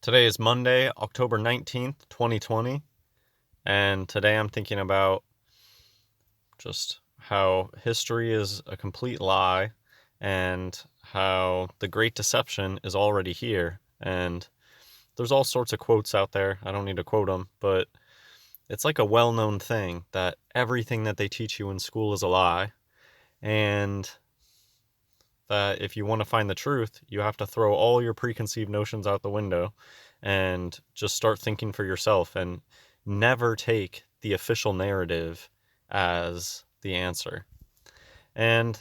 Today is Monday, October 19th, 2020, and today I'm thinking about just how history is a complete lie and how the Great Deception is already here. And there's all sorts of quotes out there. I don't need to quote them, but it's like a well-known thing that everything that they teach you in school is a lie, and that if you want to find the truth, you have to throw all your preconceived notions out the window and just start thinking for yourself and never take the official narrative as the answer. And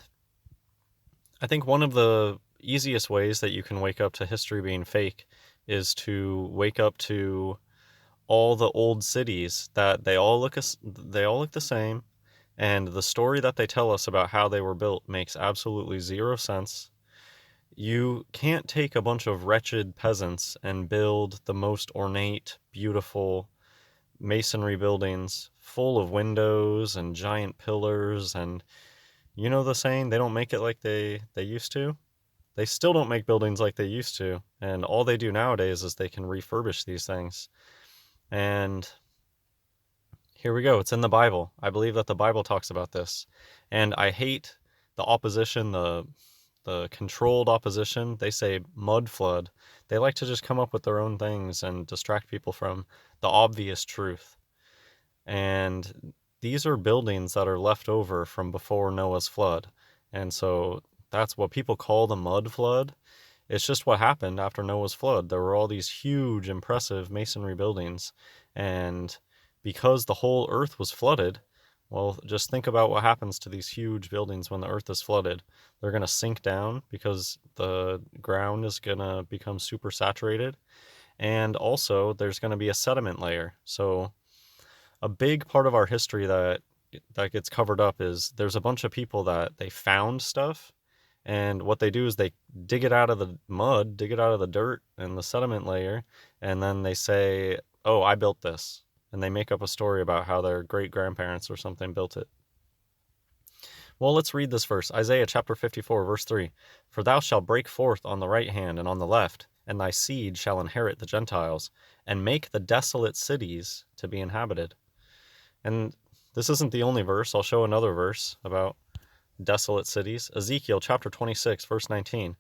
I think one of the easiest ways that you can wake up to history being fake is to wake up to all the old cities that they all look the same, and the story that they tell us about how they were built makes absolutely zero sense. You can't take a bunch of wretched peasants and build the most ornate, beautiful masonry buildings full of windows and giant pillars. And you know the saying, they don't make it like they used to? They still don't make buildings like they used to. And all they do nowadays is they can refurbish these things. And here we go. It's in the Bible. I believe that the Bible talks about this. And I hate the opposition, the controlled opposition. They say mud flood. They like to just come up with their own things and distract people from the obvious truth. And these are buildings that are left over from before Noah's flood. And so that's what people call the mud flood. It's just what happened after Noah's flood. There were all these huge, impressive masonry buildings. And because the whole earth was flooded, well, just think about what happens to these huge buildings when the earth is flooded. They're going to sink down because the ground is going to become super saturated. And also, there's going to be a sediment layer. So, a big part of our history that gets covered up is there's a bunch of people that they found stuff, and what they do is they dig it out of the mud, dig it out of the dirt and the sediment layer, and then they say, "Oh, I built this." And they make up a story about how their great grandparents or something built it. Well, let's read this verse. Isaiah chapter 54, verse 3. For thou shalt break forth on the right hand and on the left, and thy seed shall inherit the Gentiles, and make the desolate cities to be inhabited. And this isn't the only verse. I'll show another verse about desolate cities. Ezekiel chapter 26, verse 19.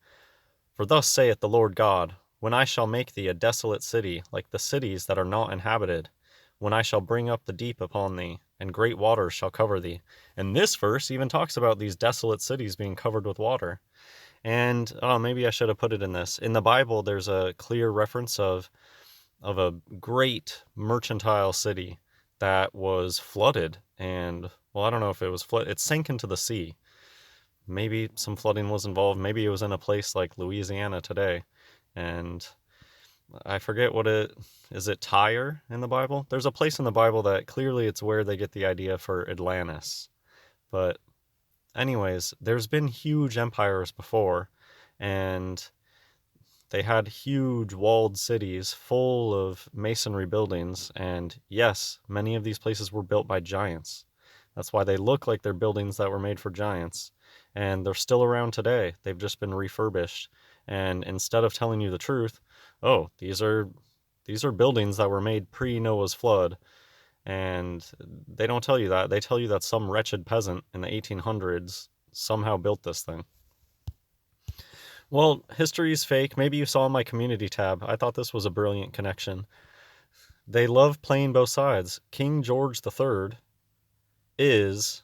For thus saith the Lord God, when I shall make thee a desolate city, like the cities that are not inhabited, when I shall bring up the deep upon thee, and great waters shall cover thee. And this verse even talks about these desolate cities being covered with water. And maybe I should have put it in this. In the Bible, there's a clear reference of a great mercantile city that was flooded. And, well, I don't know if it was flooded. It sank into the sea. Maybe some flooding was involved. Maybe it was in a place like Louisiana today. And I forget what it is. It Tyre in the Bible? There's a place in the Bible that clearly it's where they get the idea for Atlantis. But anyways, there's been huge empires before, and they had huge walled cities full of masonry buildings, and yes, many of these places were built by giants. That's why they look like they're buildings that were made for giants, and they're still around today. They've just been refurbished, and instead of telling you the truth, oh, these are buildings that were made pre-Noah's flood, and they don't tell you that. They tell you that some wretched peasant in the 1800s somehow built this thing. Well, history is fake. Maybe you saw my community tab. I thought this was a brilliant connection. They love playing both sides. King George III is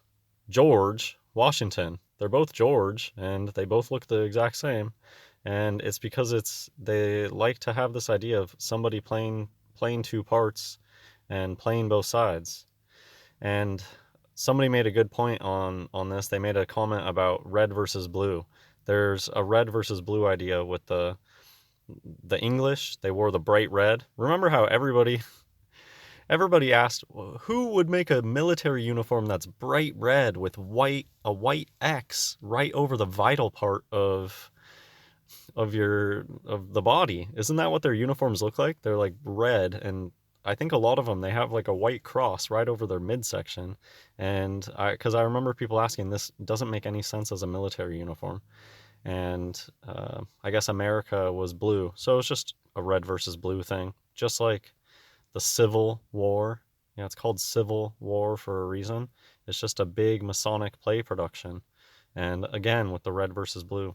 George Washington. They're both George, and they both look the exact same. And it's because they like to have this idea of somebody playing two parts and playing both sides. And somebody made a good point on this. They made a comment about red versus blue. There's a red versus blue idea with the English. They wore the bright red. Remember how everybody asked, well, who would make a military uniform that's bright red with a white X right over the vital part of the body? Isn't that what their uniforms look like? They're like red, and I think a lot of them, they have like a white cross right over their midsection. And because I remember people asking, this doesn't make any sense as a military uniform. And I guess America was blue. So it's just a red versus blue thing, just like the Civil War. Yeah, it's called Civil War for a reason. It's just a big Masonic play production. And again, with the red versus blue.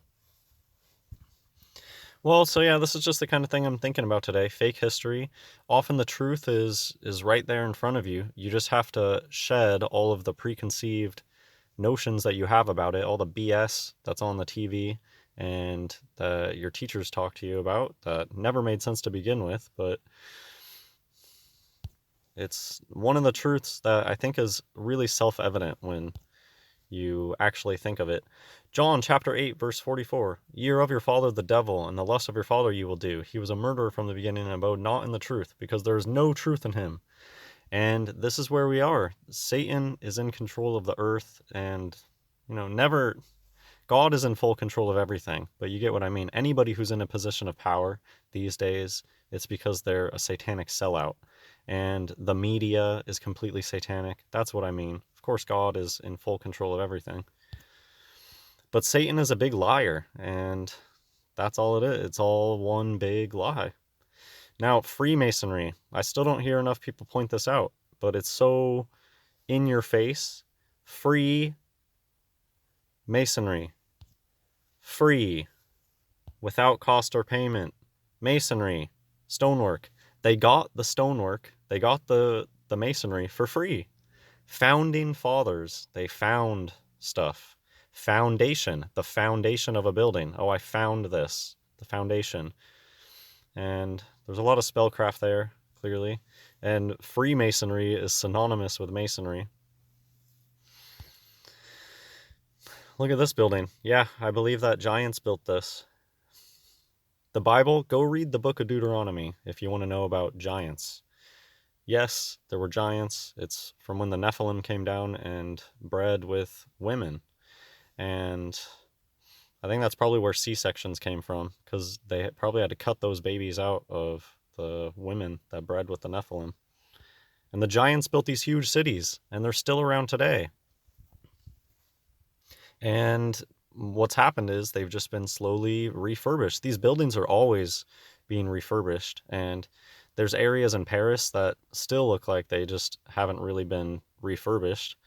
Well, so yeah, this is just the kind of thing I'm thinking about today. Fake history. Often the truth is right there in front of you. You just have to shed all of the preconceived notions that you have about it, all the BS that's on the TV and that your teachers talk to you about that never made sense to begin with, but it's one of the truths that I think is really self-evident when you actually think of it. John chapter 8, verse 44. Ye are of your father the devil, and the lust of your father you will do. He was a murderer from the beginning and abode not in the truth, because there is no truth in him. And this is where we are. Satan is in control of the earth, and, never. God is in full control of everything, but you get what I mean. Anybody who's in a position of power these days, it's because they're a satanic sellout. And the media is completely satanic. That's what I mean. Of course, God is in full control of everything. But Satan is a big liar, and that's all it is. It's all one big lie. Now, Freemasonry. I still don't hear enough people point this out, but it's so in your face. Free Masonry. Free. Without cost or payment. Masonry. Stonework. They got the stonework. They got the masonry for free. Founding fathers. They found stuff. Foundation. The foundation of a building. Oh, I found this. The foundation. And there's a lot of spellcraft there, clearly. And Freemasonry is synonymous with masonry. Look at this building. Yeah, I believe that giants built this. The Bible, go read the book of Deuteronomy if you want to know about giants. Yes, there were giants. It's from when the Nephilim came down and bred with women. And I think that's probably where C-sections came from, because they probably had to cut those babies out of the women that bred with the Nephilim. And the giants built these huge cities, and they're still around today. And what's happened is they've just been slowly refurbished. These buildings are always being refurbished, and there's areas in Paris that still look like they just haven't really been refurbished.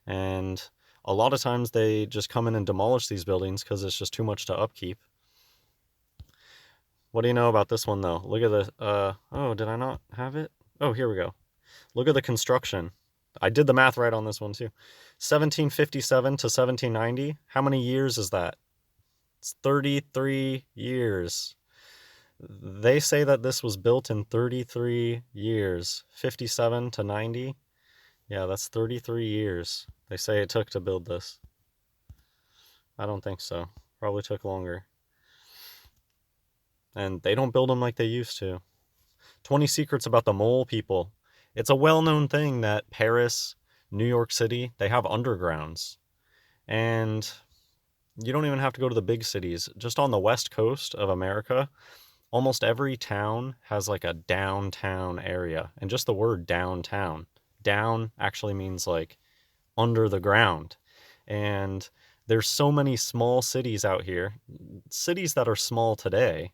And a lot of times they just come in and demolish these buildings because it's just too much to upkeep. What do you know about this one, though? Look at the, oh, did I not have it? Oh, here we go. Look at the construction. I did the math right on this one, too. 1757 to 1790. How many years is that? It's 33 years. They say that this was built in 33 years. 57 to 90. Yeah, that's 33 years. They say it took to build this. I don't think so. Probably took longer. And they don't build them like they used to. 20 secrets about the mole people. It's a well-known thing that Paris, New York City, they have undergrounds. And you don't even have to go to the big cities. Just on the west coast of America, almost every town has like a downtown area. And just the word downtown. Down actually means like under the ground. And there's so many small cities out here, cities that are small today,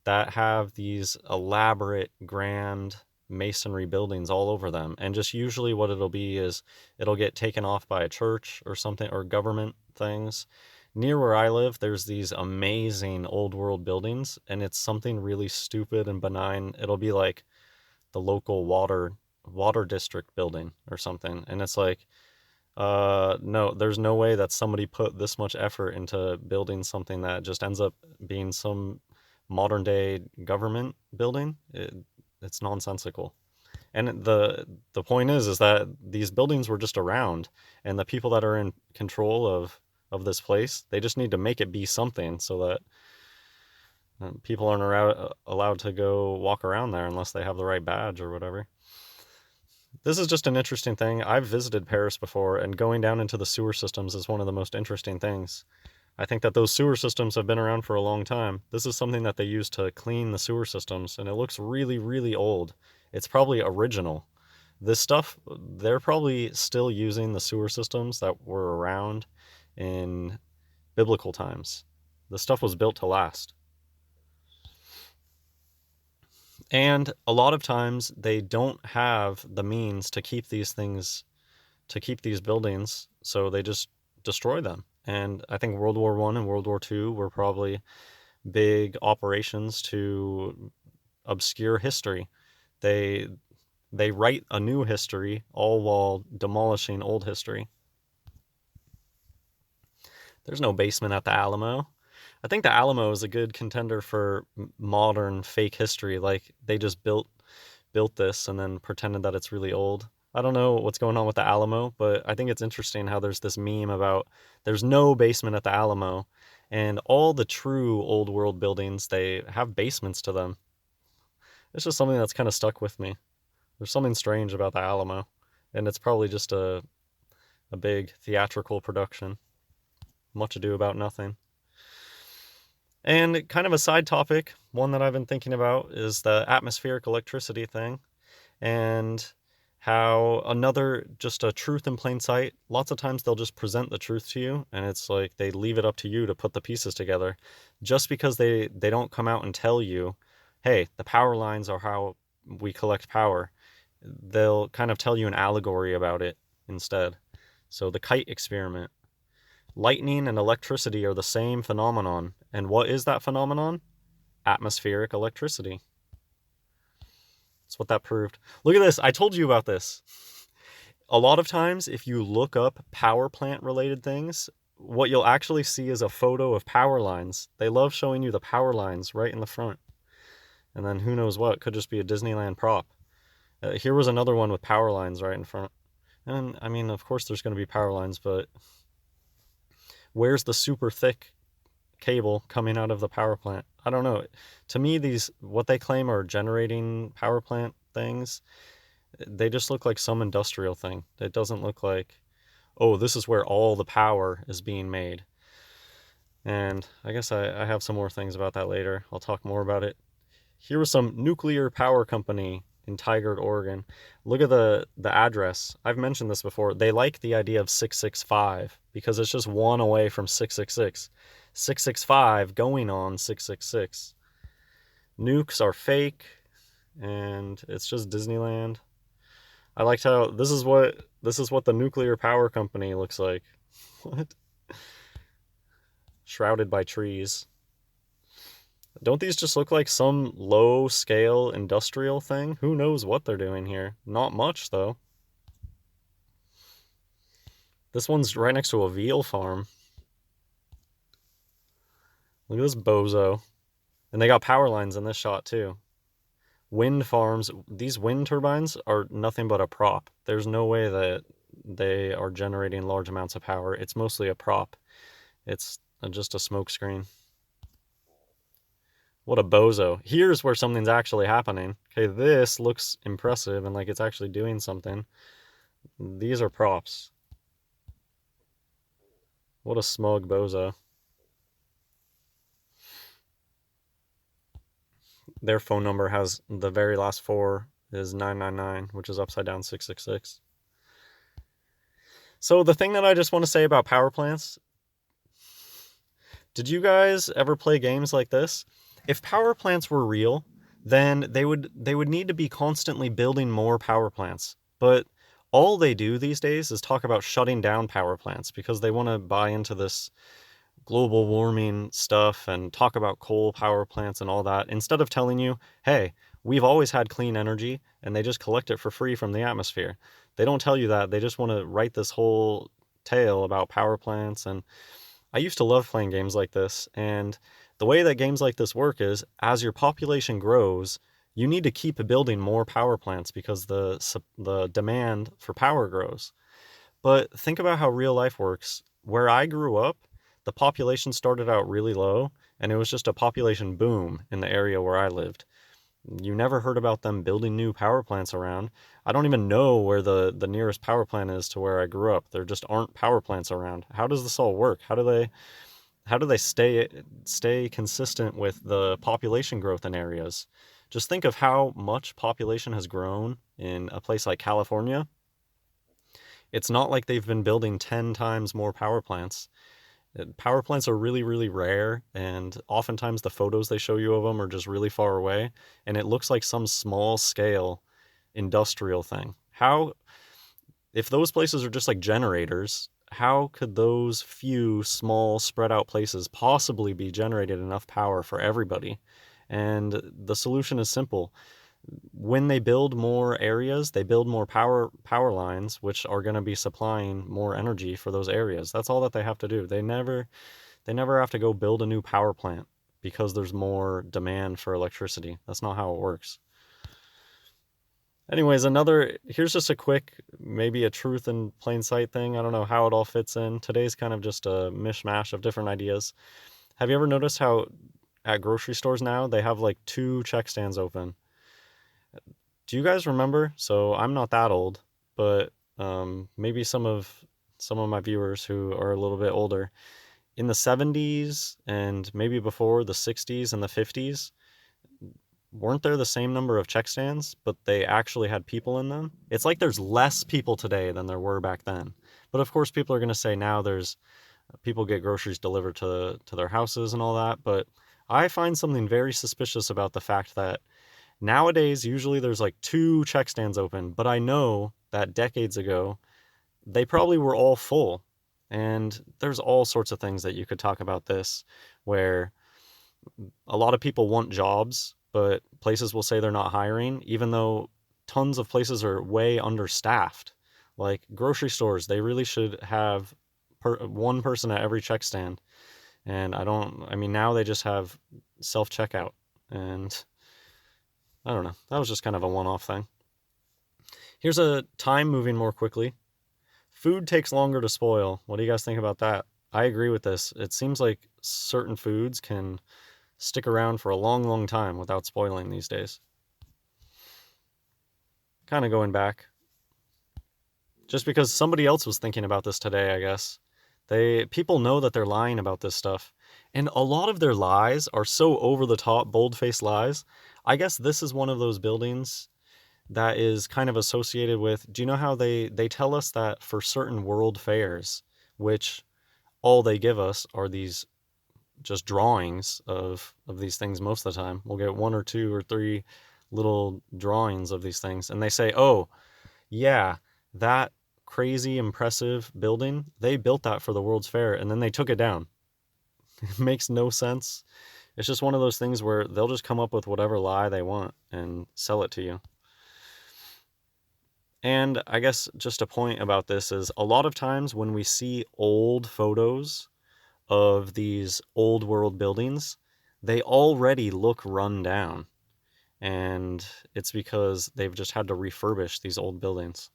that have these elaborate, grand masonry buildings all over them. And just usually what it'll be is it'll get taken off by a church or something, or government things. Near where I live, there's these amazing old world buildings, and it's something really stupid and benign. It'll be like the local water district building or something. And it's like, no, there's no way that somebody put this much effort into building something that just ends up being some modern day government building. It's nonsensical. And the point is that these buildings were just around, and the people that are in control of this place, they just need to make it be something so that people aren't allowed to go walk around there unless they have the right badge or whatever. This is just an interesting thing. I've visited Paris before, and going down into the sewer systems is one of the most interesting things. I think that those sewer systems have been around for a long time. This is something that they use to clean the sewer systems, and it looks really, really old. It's probably original. This stuff, they're probably still using the sewer systems that were around in biblical times. The stuff was built to last. And a lot of times they don't have the means to keep these buildings, so they just destroy them. And I think World War I and World War II were probably big operations to obscure history. They they write a new history all while demolishing old history. There's no basement at the Alamo. I think the Alamo is a good contender for modern fake history. Like they just built this and then pretended that it's really old. I don't know what's going on with the Alamo, but I think it's interesting how there's this meme about there's no basement at the Alamo, and all the true old world buildings, they have basements to them. It's just something that's kind of stuck with me. There's something strange about the Alamo, and it's probably just a big theatrical production. Much ado about nothing. And kind of a side topic, one that I've been thinking about is the atmospheric electricity thing, and how another, just a truth in plain sight. Lots of times they'll just present the truth to you, and it's like they leave it up to you to put the pieces together. Just because they don't come out and tell you, hey, the power lines are how we collect power, they'll kind of tell you an allegory about it instead. So the kite experiment. Lightning and electricity are the same phenomenon. And what is that phenomenon? Atmospheric electricity. That's what that proved. Look at this. I told you about this. A lot of times, if you look up power plant related things, what you'll actually see is a photo of power lines. They love showing you the power lines right in the front. And then who knows what? Could just be a Disneyland prop. Here was another one with power lines right in front. And I mean, of course, there's going to be power lines, but where's the super thick cable coming out of the power plant? I don't know. To me, these, what they claim are generating power plant things, they just look like some industrial thing. It doesn't look like, oh, this is where all the power is being made. And I guess I have some more things about that later. I'll talk more about it. Here was some nuclear power company in Tigard, Oregon. Look at the address. I've mentioned this before. They like the idea of 665 because it's just one away from 666. 665 going on 666. Nukes are fake, and it's just Disneyland. I liked how this is what the nuclear power company looks like. What? Shrouded by trees. Don't these just look like some low-scale industrial thing? Who knows what they're doing here? Not much, though. This one's right next to a veal farm. Look at this bozo. And they got power lines in this shot, too. Wind farms. These wind turbines are nothing but a prop. There's no way that they are generating large amounts of power. It's mostly a prop. It's just a smoke screen. What a bozo. Here's where something's actually happening. Okay, this looks impressive and like it's actually doing something. These are props. What a smug bozo. Their phone number has the very last four is 999, which is upside down 666. So the thing that I just want to say about power plants, did you guys ever play games like this? If power plants were real, then they would need to be constantly building more power plants. But all they do these days is talk about shutting down power plants because they want to buy into this global warming stuff and talk about coal power plants and all that, instead of telling you, hey, we've always had clean energy and they just collect it for free from the atmosphere. They don't tell you that. They just want to write this whole tale about power plants. And I used to love playing games like this, and the way that games like this work is, as your population grows, you need to keep building more power plants because the demand for power grows. But think about how real life works. Where I grew up, the population started out really low, and it was just a population boom in the area where I lived. You never heard about them building new power plants around. I don't even know where the nearest power plant is to where I grew up. There just aren't power plants around. How does this all work? How do they stay consistent with the population growth in areas? Just think of how much population has grown in a place like California. It's not like they've been building 10 times more power plants. Power plants are really, really rare, and oftentimes the photos they show you of them are just really far away, and it looks like some small scale industrial thing. How, if those places are just like generators, how could those few small spread out places possibly be generated enough power for everybody? And the solution is simple. When they build more areas, they build more power lines, which are going to be supplying more energy for those areas. That's all that they have to do. They never have to go build a new power plant because there's more demand for electricity. That's not how it works. Anyways, here's just a quick, maybe a truth in plain sight thing. I don't know how it all fits in. Today's kind of just a mishmash of different ideas. Have you ever noticed how at grocery stores now they have like 2 check stands open? Do you guys remember? So I'm not that old, but maybe some of my viewers who are a little bit older, in the 70s and maybe before, the 60s and the 50s, weren't there the same number of check stands, but they actually had people in them? It's like there's less people today than there were back then. But of course, people are going to say now there's people get groceries delivered to their houses and all that. But I find something very suspicious about the fact that nowadays, usually there's like 2 check stands open, but I know that decades ago, they probably were all full. And there's all sorts of things that you could talk about this, where a lot of people want jobs, but places will say they're not hiring, even though tons of places are way understaffed. Like grocery stores, they really should have one person at every check stand. And I mean, now they just have self checkout. And I don't know. That was just kind of a one off thing. Here's a time moving more quickly. Food takes longer to spoil. What do you guys think about that? I agree with this. It seems like certain foods can stick around for a long, long time without spoiling these days. Kind of going back. Just because somebody else was thinking about this today, I guess. People know that they're lying about this stuff. And a lot of their lies are so over the top, bold-faced lies. I guess this is one of those buildings that is kind of associated with, do you know how they tell us that for certain world fairs, which all they give us are these just drawings of these things most of the time. We'll get 1 or 2 or 3 little drawings of these things, and they say, oh, yeah, that crazy impressive building, they built that for the World's Fair, and then they took it down. It makes no sense. It's just one of those things where they'll just come up with whatever lie they want and sell it to you. And I guess just a point about this is a lot of times when we see old photos of these old world buildings, they already look run down. And it's because they've just had to refurbish these old buildings.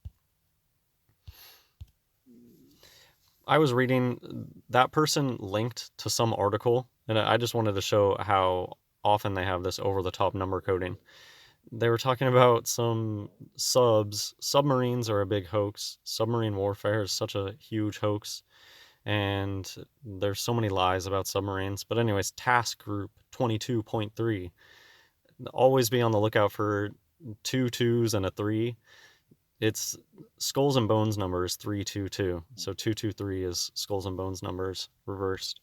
I was reading, that person linked to some article, and I just wanted to show how often they have this over the top number coding. They were talking about some submarines are a big hoax. Submarine warfare is such a huge hoax. And there's so many lies about submarines. But anyways, task group 22.3. Always be on the lookout for 2 2s and a 3. It's Skulls and Bones numbers 322. So 223 is Skulls and Bones numbers reversed.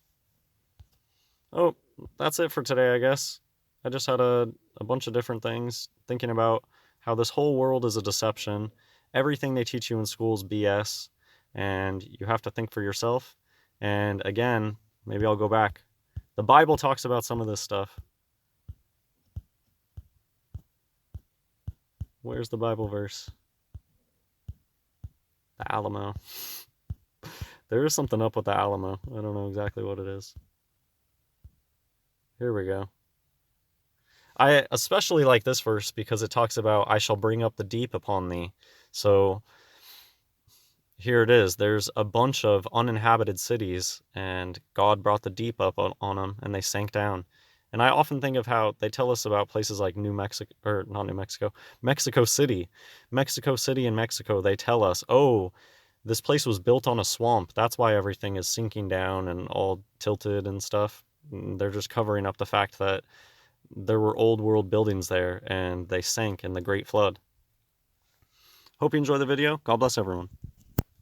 Oh, that's it for today, I guess. I just had a bunch of different things thinking about how this whole world is a deception. Everything they teach you in school is BS, and you have to think for yourself. And again, maybe I'll go back. The Bible talks about some of this stuff. Where's the Bible verse? The Alamo. There is something up with the Alamo. I don't know exactly what it is. Here we go. I especially like this verse because it talks about, I shall bring up the deep upon thee. So here it is. There's a bunch of uninhabited cities, and God brought the deep up on them, and they sank down. And I often think of how they tell us about places like Mexico City. Mexico City in Mexico, they tell us, oh, this place was built on a swamp. That's why everything is sinking down and all tilted and stuff. And they're just covering up the fact that there were old world buildings there and they sank in the Great Flood. Hope you enjoy the video. God bless everyone.